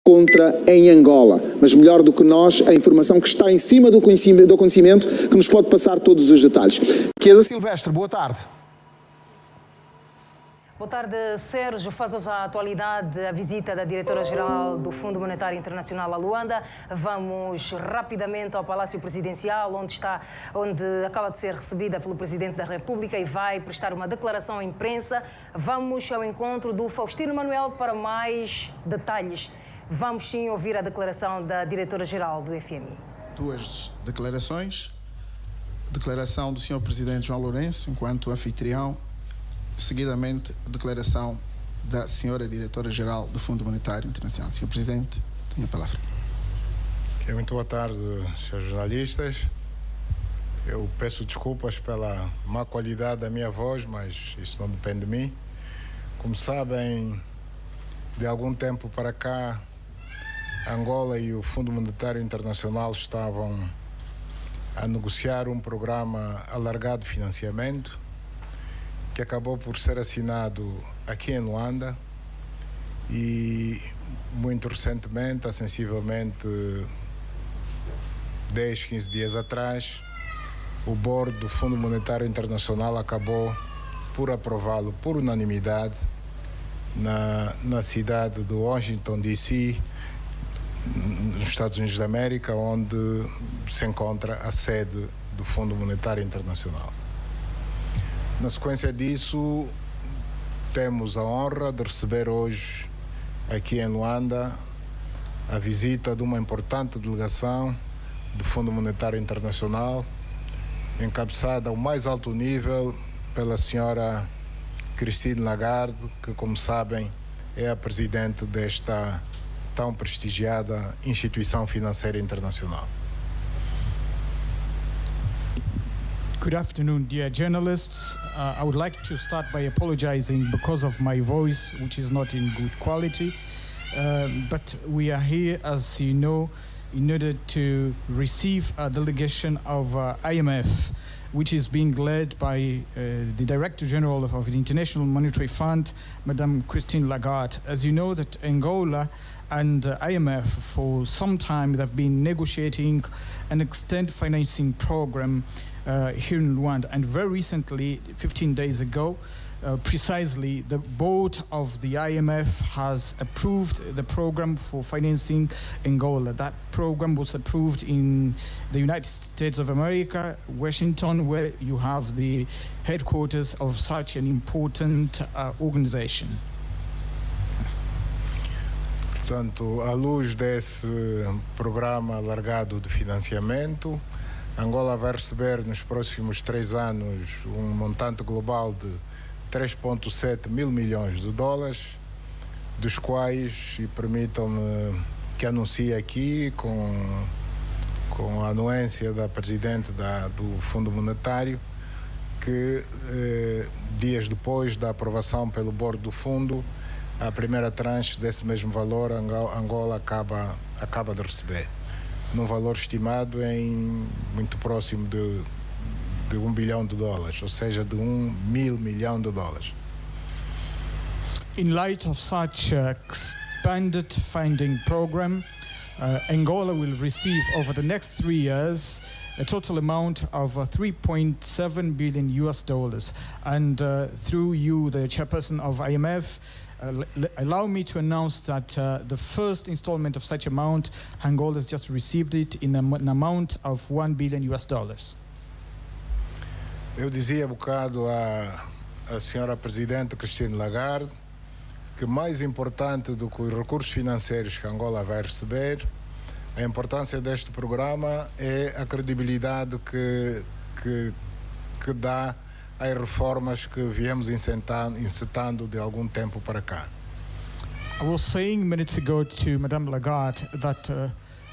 contra em Angola, mas melhor do que nós, a informação que está em cima do conhecimento que nos pode passar todos os detalhes. Chiesa Silvestre, boa tarde. Boa tarde, Sérgio. Faz-nos a atualidade a visita da diretora-geral do Fundo Monetário Internacional a Luanda. Vamos rapidamente ao Palácio Presidencial, onde acaba de ser recebida pelo Presidente da República e vai prestar uma declaração à imprensa. Vamos ao encontro do Faustino Manuel para mais detalhes. Vamos sim ouvir a declaração da diretora-geral do FMI. Duas declarações. Declaração do Sr. Presidente João Lourenço, enquanto anfitrião. Seguidamente, a declaração da Sra. Diretora-geral do Fundo Monetário Internacional. Sr. Presidente, tenha a palavra. Muito boa tarde, senhores jornalistas. Eu peço desculpas pela má qualidade da minha voz, mas isso não depende de mim. Como sabem, de algum tempo para cá, Angola e o Fundo Monetário Internacional estavam a negociar um programa alargado de financiamento que acabou por ser assinado aqui em Luanda e muito recentemente, há sensivelmente 10, 15 dias atrás, o board do Fundo Monetário Internacional acabou por aprová-lo por unanimidade na cidade de Washington, D.C., nos Estados Unidos da América, onde se encontra a sede do Fundo Monetário Internacional. Na sequência disso, temos a honra de receber hoje, aqui em Luanda, a visita de uma importante delegação do Fundo Monetário Internacional, encabeçada ao mais alto nível pela senhora Christine Lagarde, que, como sabem, é a presidente desta tão prestigiada instituição financeira internacional. Good afternoon, dear journalists. I would like to start by apologizing because of my voice, which is not in good quality. But we are here, as you know, in order to receive a delegation of IMF, which is being led by the Director General of the International Monetary Fund, Madame Christine Lagarde. As you know, that Angola and IMF for some time have been negotiating an extended financing program here in Luanda, and very recently, 15 days ago, precisely, the board of the IMF has approved the program for financing Angola. That program was approved in the United States of America, Washington, where you have the headquarters of such an important organization. Portanto, à luz desse programa alargado de financiamento, Angola vai receber nos próximos 3 anos um montante global de 3,7 mil milhões de dólares, dos quais, e permitam-me que anuncie aqui, com a anuência da Presidente do Fundo Monetário, que dias depois da aprovação pelo Board do Fundo, a primeira tranche desse mesmo valor Angola acaba de receber, num valor estimado em muito próximo de $1 bilhão, ou seja, de $1.000 milhão. In light of such expanded funding program, Angola will receive over the next 3 years a total amount of $3.7 billion US. And through you, the chairperson of IMF, allow me to announce that the first installment of such amount, Angola has just received it in an amount of $1 billion US. Eu dizia há bocado à senhora Presidente Christine Lagarde que mais importante do que os recursos financeiros que Angola vai receber, a importância deste programa é a credibilidade que dá às reformas que viemos incitando de algum tempo para cá. I was saying minutes ago to Madame Lagarde that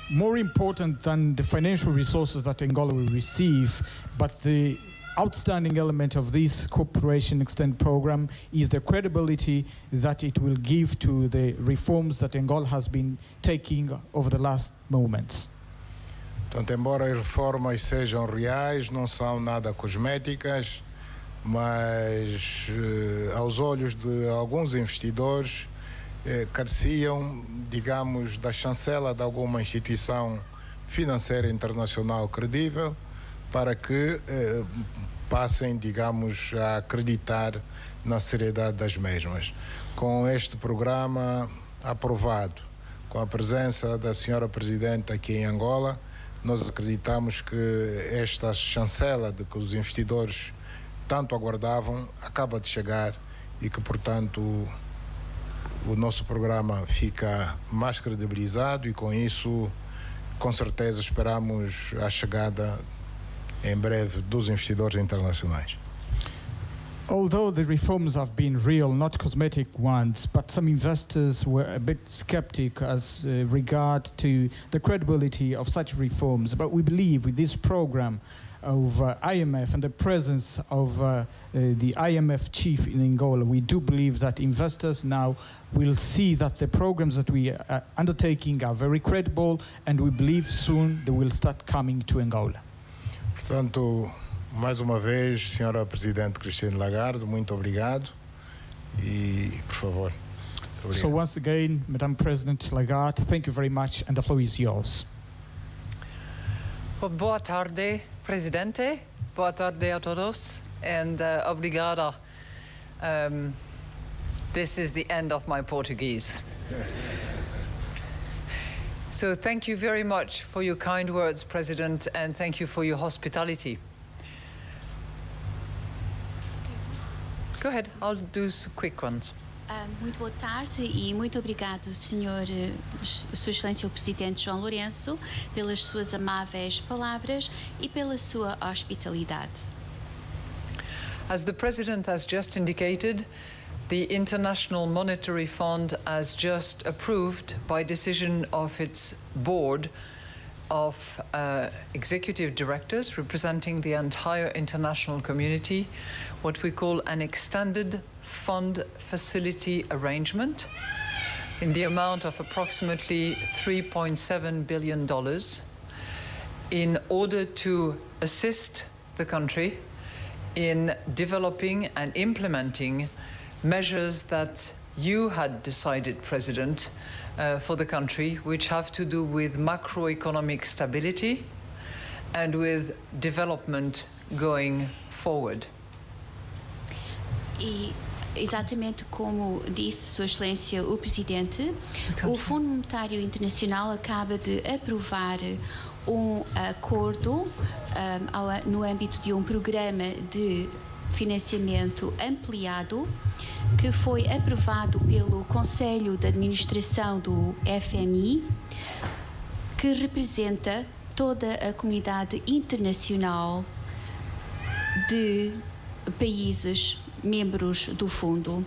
more important than the financial resources that Angola will receive, but the outstanding element of this cooperation extend program is the credibility that it will give to the reforms that Angola has been taking over the last moments. Portanto, embora as reformas sejam reais, não são nada cosméticas, mas aos olhos de alguns investidores careciam, digamos, da chancela de alguma instituição financeira internacional credível para que passem, digamos, a acreditar na seriedade das mesmas. Com este programa aprovado, com a presença da senhora Presidente aqui em Angola, nós acreditamos que esta chancela de que os investidores tanto aguardavam acaba de chegar e que, portanto, o nosso programa fica mais credibilizado e, com isso, com certeza, esperamos a chegada em breve dos investidores internacionais. Although the reforms have been real, not cosmetic ones, but some investors were a bit skeptic as regard to the credibility of such reforms. But we believe with this program of IMF and the presence of the IMF chief in Angola, we do believe that investors now will see that the programs that we are undertaking are very credible, and we believe soon they will start coming to Angola. Portanto, mais uma vez, senhora Presidente Christine Lagarde, muito obrigado e, por favor. So once again, Madam President Lagarde, thank you very much, and the floor is yours. Boa tarde, Presidente. Boa tarde a todos, and obrigada. This is the end of my Portuguese. So thank you very much for your kind words, President, and thank you for your hospitality. Go ahead, I'll do some quick ones. Muito boa tarde e muito obrigado, Sua Excelência o Presidente João Lourenço, pelas suas amáveis palavras e pela sua hospitalidade. As the President has just indicated, the International Monetary Fund has just approved, by decision of its board of executive directors representing the entire international community, what we call an extended fund facility arrangement in the amount of approximately $3.7 billion in order to assist the country in developing and implementing measures that you had decided, President, for the country, which have to do with macroeconomic stability and with development going forward. E exatamente como disse Sua Excelência o Presidente, o Fundo Monetário Internacional acaba de aprovar um acordo no âmbito de um programa de financiamento ampliado que foi aprovado pelo Conselho de Administração do FMI, que representa toda a comunidade internacional de países membros do fundo.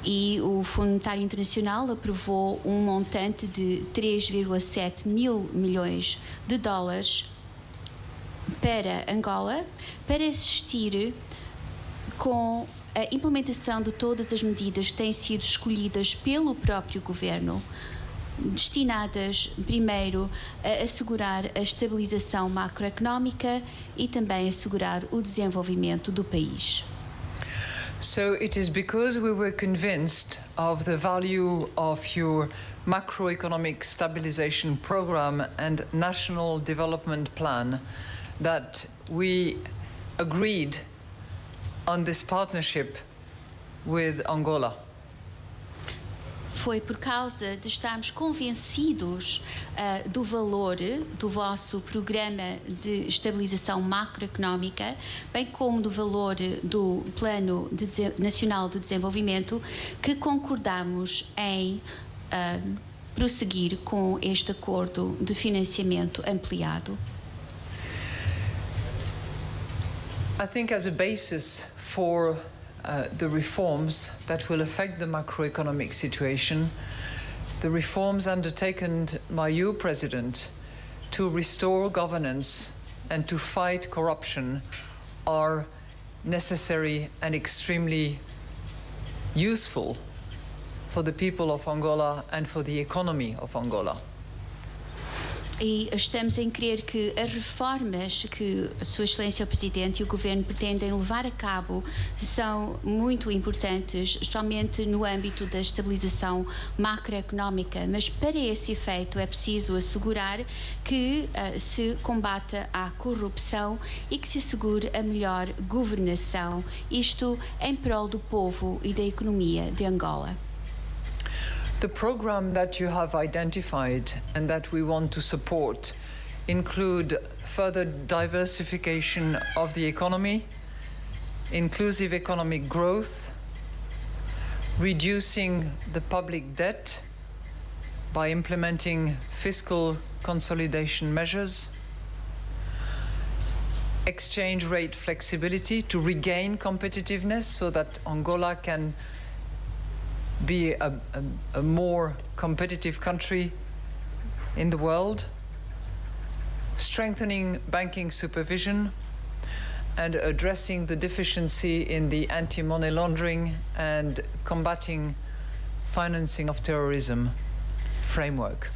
E o Fundo Monetário Internacional aprovou um montante de 3,7 mil milhões de dólares para Angola, para assistir com a implementação de todas as medidas que têm sido escolhidas pelo próprio governo, destinadas, primeiro, a assegurar a estabilização macroeconómica e também assegurar o desenvolvimento do país. So it is because we were convinced of the value of your macroeconomic stabilization program and national development plan that we agreed on this partnership with Angola. Foi por causa de estarmos convencidos do valor do vosso programa de estabilização macroeconómica, bem como do valor do Plano Nacional de Desenvolvimento, que concordamos em prosseguir com este acordo de financiamento ampliado. I think as a basis for the reforms that will affect the macroeconomic situation, the reforms undertaken by you, President, to restore governance and to fight corruption are necessary and extremely useful for the people of Angola and for the economy of Angola. E estamos em crer que as reformas que a Sua Excelência o Presidente e o Governo pretendem levar a cabo são muito importantes, especialmente no âmbito da estabilização macroeconómica. Mas para esse efeito é preciso assegurar que se combata a corrupção e que se assegure a melhor governação, isto em prol do povo e da economia de Angola. The program that you have identified and that we want to support include further diversification of the economy, inclusive economic growth, reducing the public debt by implementing fiscal consolidation measures, exchange rate flexibility to regain competitiveness so that Angola can be a more competitive country in the world, strengthening banking supervision and addressing the deficiency in the anti-money laundering and combating financing of terrorism framework.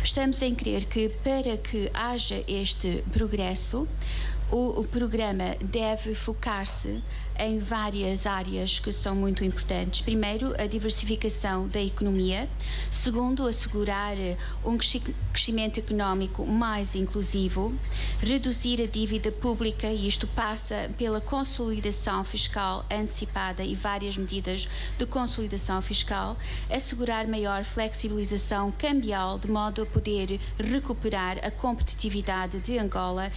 Estamos em crer que para que haja este progresso, o programa deve focar-se em várias áreas que são muito importantes. Primeiro, a diversificação da economia. Segundo, assegurar um crescimento económico mais inclusivo. Reduzir a dívida pública, e isto passa pela consolidação fiscal antecipada e várias medidas de consolidação fiscal. Assegurar maior flexibilização cambial, de modo a poder recuperar a competitividade de Angola,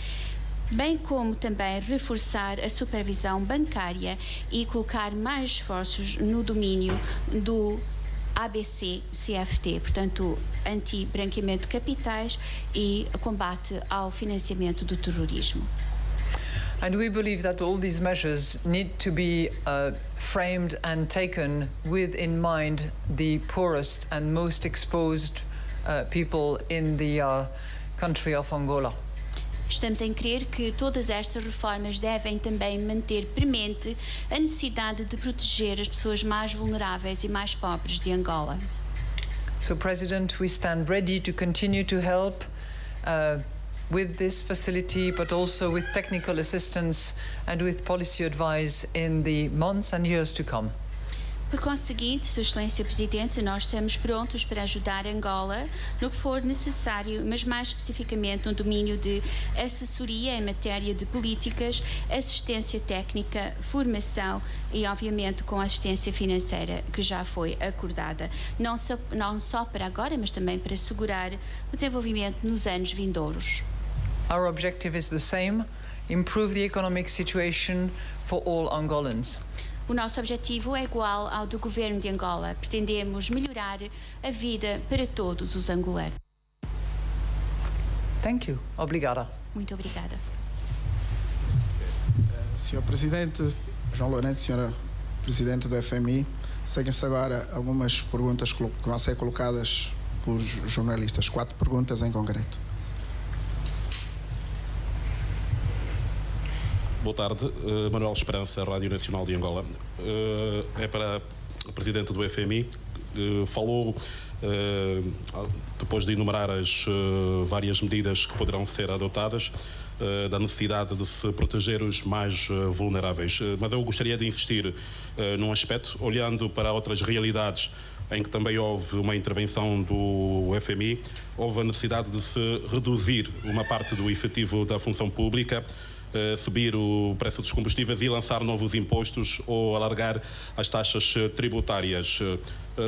bem como também reforçar a supervisão bancária e colocar mais esforços no domínio do ABC-CFT, portanto, anti-branqueamento de capitais e combate ao financiamento do terrorismo. And we believe that all these measures need to be framed and taken with in mind the poorest and most exposed people in the country of Angola. Estamos em crer que todas estas reformas devem também manter premente a necessidade de proteger as pessoas mais vulneráveis e mais pobres de Angola. So, President, we stand ready to continue to help with this facility, but also with technical assistance and with policy advice in the months and years to come. Por conseguinte, Sua Excelência Presidente, nós estamos prontos para ajudar Angola no que for necessário, mas mais especificamente no domínio de assessoria em matéria de políticas, assistência técnica, formação e, obviamente, com assistência financeira que já foi acordada, não só para agora, mas também para assegurar o desenvolvimento nos anos vindouros. Our objective is the same: improve the economic situation for all Angolans. O nosso objetivo é igual ao do governo de Angola. Pretendemos melhorar a vida para todos os angolanos. Thank you. Obrigada. Muito obrigada. Senhor Presidente, João Lourenço, Senhora Presidente do FMI, seguem-se agora algumas perguntas que vão ser colocadas por jornalistas. 4 perguntas em concreto. Boa tarde, Manuel Esperança, Rádio Nacional de Angola. É para o Presidente do FMI. Falou, depois de enumerar as várias medidas que poderão ser adotadas, da necessidade de se proteger os mais vulneráveis. Mas eu gostaria de insistir num aspecto, olhando para outras realidades em que também houve uma intervenção do FMI, houve a necessidade de se reduzir uma parte do efetivo da função pública, subir o preço dos combustíveis e lançar novos impostos ou alargar as taxas tributárias.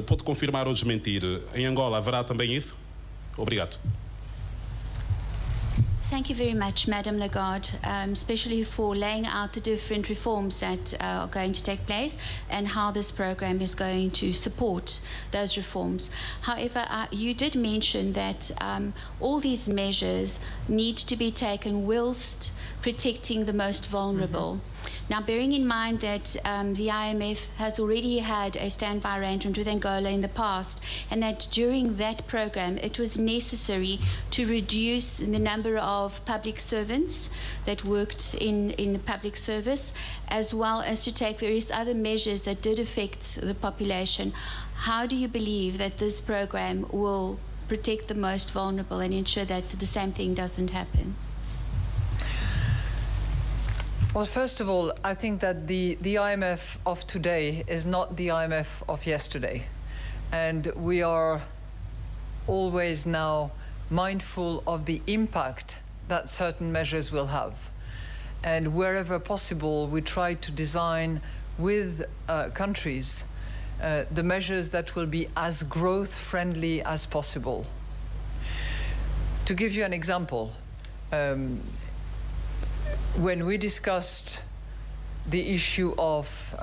Pode confirmar ou desmentir? Em Angola haverá também isso? Obrigado. Thank you very much, Madam Lagarde, especially for laying out the different reforms that are going to take place and how this program is going to support those reforms. However, you did mention that all these measures need to be taken whilst protecting the most vulnerable. Mm-hmm. Now, bearing in mind that the IMF has already had a standby arrangement with Angola in the past, and that during that program it was necessary to reduce the number of public servants that worked in the public service, as well as to take various other measures that did affect the population. How do you believe that this program will protect the most vulnerable and ensure that the same thing doesn't happen? Well, first of all, I think that the IMF of today is not the IMF of yesterday. And we are always now mindful of the impact that certain measures will have. And wherever possible, we try to design with countries the measures that will be as growth-friendly as possible. To give you an example, when we discussed the issue of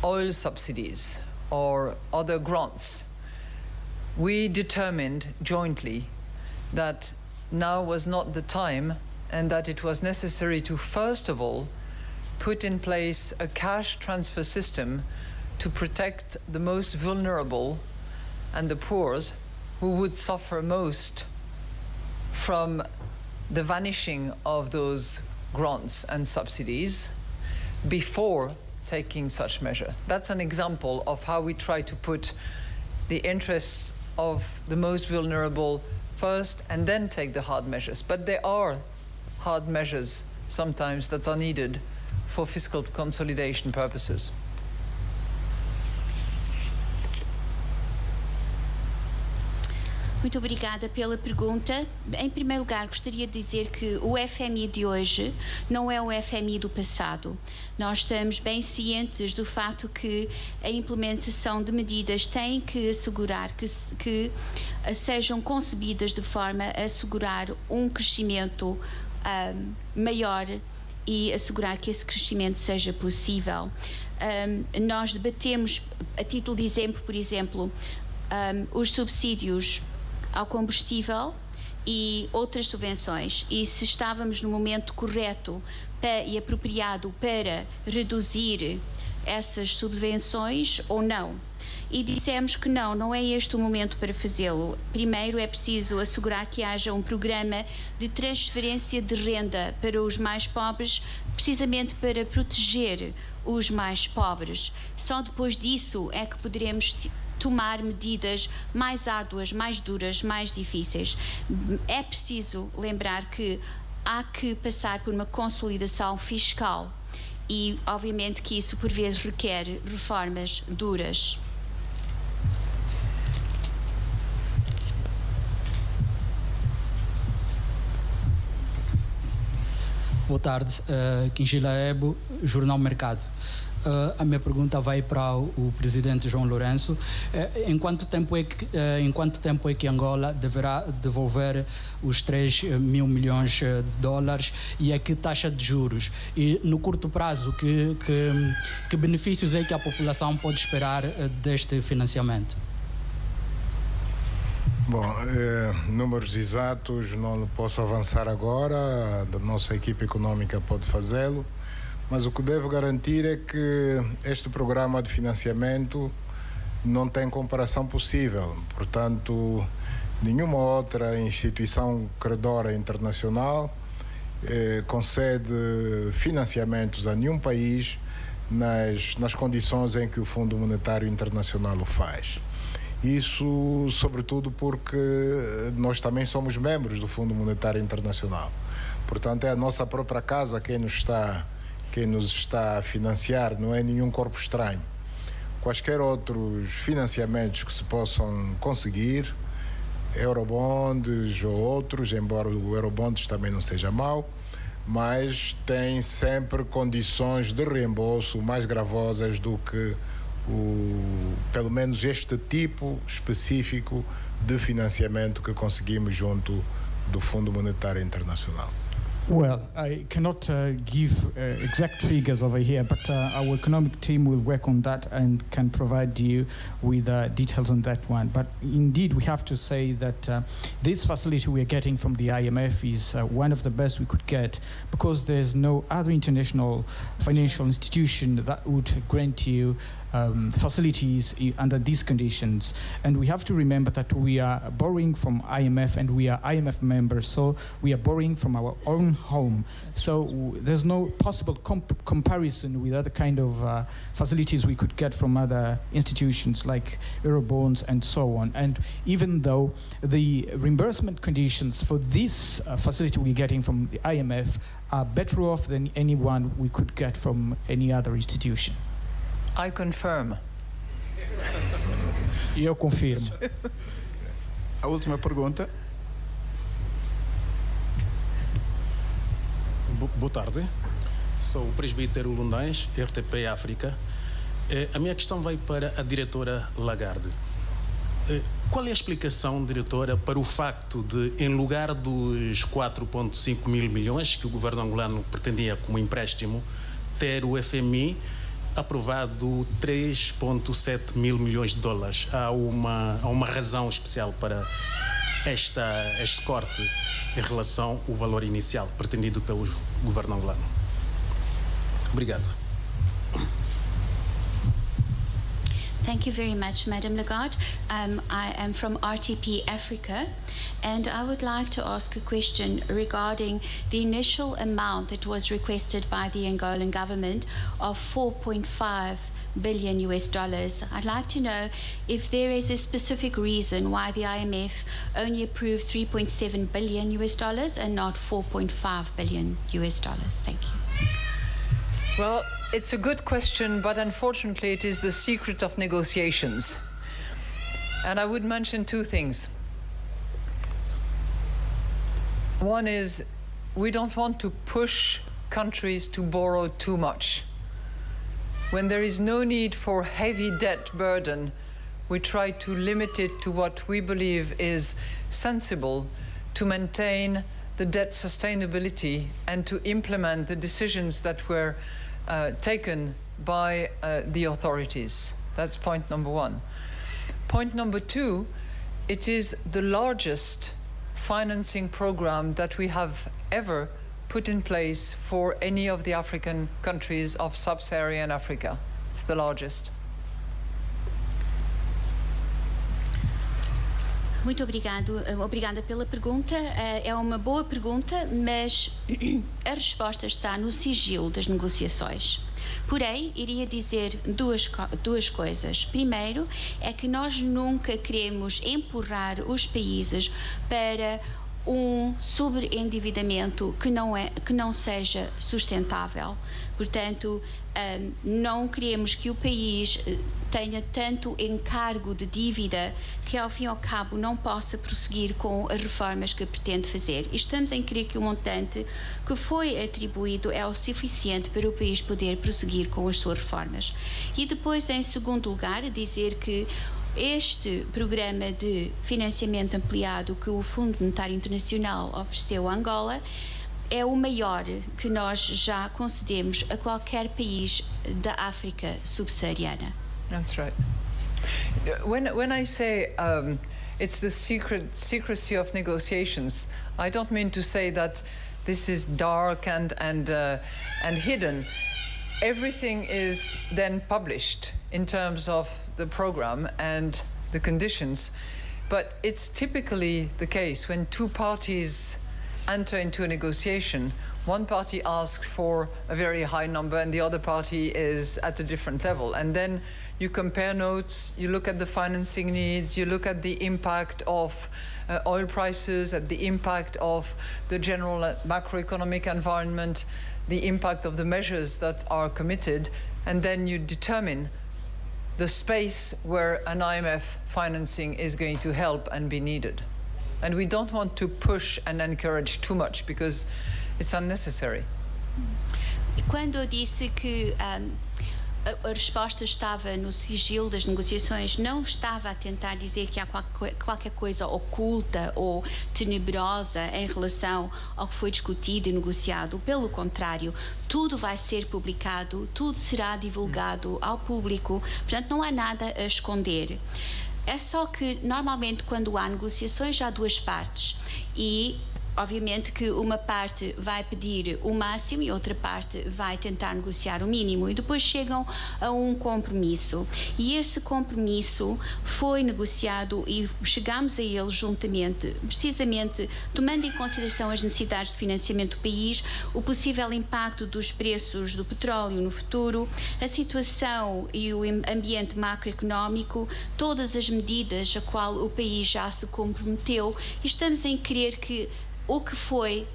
oil subsidies or other grants, we determined jointly that now was not the time and that it was necessary to, first of all, put in place a cash transfer system to protect the most vulnerable and the poor who would suffer most from the vanishing of those grants and subsidies before taking such measure. That's an example of how we try to put the interests of the most vulnerable first and then take the hard measures. But there are hard measures sometimes that are needed for fiscal consolidation purposes. Muito obrigada pela pergunta. Em primeiro lugar, gostaria de dizer que o FMI de hoje não é o FMI do passado. Nós estamos bem cientes do facto que a implementação de medidas tem que assegurar que sejam concebidas de forma a assegurar um crescimento maior e assegurar que esse crescimento seja possível. Nós debatemos, a título de exemplo, por exemplo, os subsídios ao combustível e outras subvenções, e se estávamos no momento correto e apropriado para reduzir essas subvenções ou não. E dissemos que não é este o momento para fazê-lo. Primeiro é preciso assegurar que haja um programa de transferência de renda para os mais pobres, precisamente para proteger os mais pobres. Só depois disso é que poderemos tomar medidas mais árduas, mais duras, mais difíceis. É preciso lembrar que há que passar por uma consolidação fiscal e, obviamente, que isso por vezes requer reformas duras. Boa tarde, Quingila Ebo, Jornal Mercado. A minha pergunta vai para o presidente João Lourenço. Em quanto tempo é que Angola deverá devolver os 3 mil milhões de dólares e a que taxa de juros? E no curto prazo, que benefícios é que a população pode esperar deste financiamento? Bom, números exatos não posso avançar agora, a nossa equipe econômica pode fazê-lo, mas o que devo garantir é que este programa de financiamento não tem comparação possível. Portanto, nenhuma outra instituição credora internacional concede financiamentos a nenhum país nas condições em que o Fundo Monetário Internacional o faz. Isso, sobretudo, porque nós também somos membros do Fundo Monetário Internacional. Portanto, é a nossa própria casa quem nos está a financiar, não é nenhum corpo estranho. Quaisquer outros financiamentos que se possam conseguir, Eurobonds ou outros, embora o Eurobonds também não seja mau, mas tem sempre condições de reembolso mais gravosas do que pelo menos este tipo específico de financiamento que conseguimos junto do Fundo Monetário Internacional. Well, I cannot give exact figures over here, but our economic team will work on that and can provide you with details on that one. But indeed, we have to say that this facility we are getting from the IMF is one of the best we could get, because there's no other international financial institution that would grant you facilities under these conditions. And we have to remember that we are borrowing from IMF and we are IMF members, so we are borrowing from our own home. So there's no possible comparison with other kind of facilities we could get from other institutions like Eurobonds and so on. And even though the reimbursement conditions for this facility we're getting from the IMF are better off than any one we could get from any other institution. I confirm. Eu confirmo. A última pergunta. Boa tarde. Sou o presbítero Lundães, RTP África. A minha questão vai para a diretora Lagarde. Qual é a explicação, diretora, para o facto de, em lugar dos 4,5 mil milhões que o governo angolano pretendia como empréstimo, ter o FMI aprovado 3,7 mil milhões de dólares? Há uma razão especial para este corte em relação ao valor inicial pretendido pelo governo angolano? Obrigado. Thank you very much, Madam Lagarde. I am from RTP Africa, and I would like to ask a question regarding the initial amount that was requested by the Angolan government of $4.5 billion US. I'd like to know if there is a specific reason why the IMF only approved $3.7 billion US and not $4.5 billion US. Thank you. Well, it's a good question, but unfortunately it is the secret of negotiations. And I would mention two things. One is, we don't want to push countries to borrow too much. When there is no need for heavy debt burden, we try to limit it to what we believe is sensible to maintain the debt sustainability and to implement the decisions that were taken by the authorities. That's point number one. Point number two, it is the largest financing program that we have ever put in place for any of the African countries of sub-Saharan Africa. It's the largest. Muito obrigada pela pergunta. É uma boa pergunta, mas a resposta está no sigilo das negociações. Porém, iria dizer duas coisas. Primeiro, é que nós nunca queremos empurrar os países para um sobreendividamento que não seja sustentável. Portanto, não queremos que o país tenha tanto encargo de dívida que, ao fim e ao cabo, não possa prosseguir com as reformas que pretende fazer. E estamos em crer que o montante que foi atribuído é o suficiente para o país poder prosseguir com as suas reformas. E depois, em segundo lugar, dizer que este programa de financiamento ampliado que o Fundo Monetário Internacional ofereceu a Angola é o maior que nós já concedemos a qualquer país da África subsaariana. That's right. When I say it's the secrecy of negotiations, I don't mean to say that this is dark and hidden. Everything is then published in terms of the program and the conditions, but it's typically the case when two parties enter into a negotiation, one party asks for a very high number and the other party is at a different level, and then you compare notes, you look at the financing needs, you look at the impact of oil prices, at the impact of the general macroeconomic environment, the impact of the measures that are committed, and then you determine the space where an IMF financing is going to help and be needed. And we don't want to push and encourage too much because it's unnecessary. Quando eu disse que a resposta estava no sigilo das negociações, não estava a tentar dizer que há qualquer coisa oculta ou tenebrosa em relação ao que foi discutido e negociado. Pelo contrário, tudo vai ser publicado, tudo será divulgado ao público, portanto não há nada a esconder. É só que, normalmente, quando há negociações, há duas partes e Obviamente que uma parte vai pedir o máximo e outra parte vai tentar negociar o mínimo e depois chegam a um compromisso. E esse compromisso foi negociado e chegamos a ele juntamente, precisamente tomando em consideração as necessidades de financiamento do país, o possível impacto dos preços do petróleo no futuro, a situação e o ambiente macroeconómico, todas as medidas a qual o país já se comprometeu, e estamos em crer que o que foi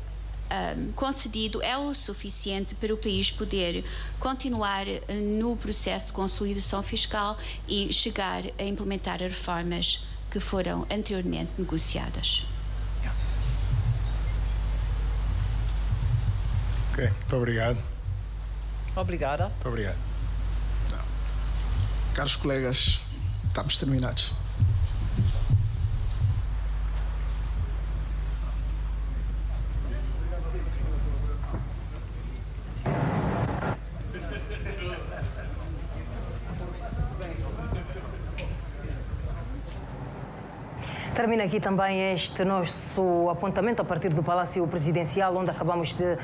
concedido é o suficiente para o país poder continuar no processo de consolidação fiscal e chegar a implementar as reformas que foram anteriormente negociadas. Ok, muito obrigado. Obrigada. Muito obrigado. Caros colegas, estamos terminados. Termina aqui também este nosso apontamento a partir do Palácio Presidencial, onde acabamos de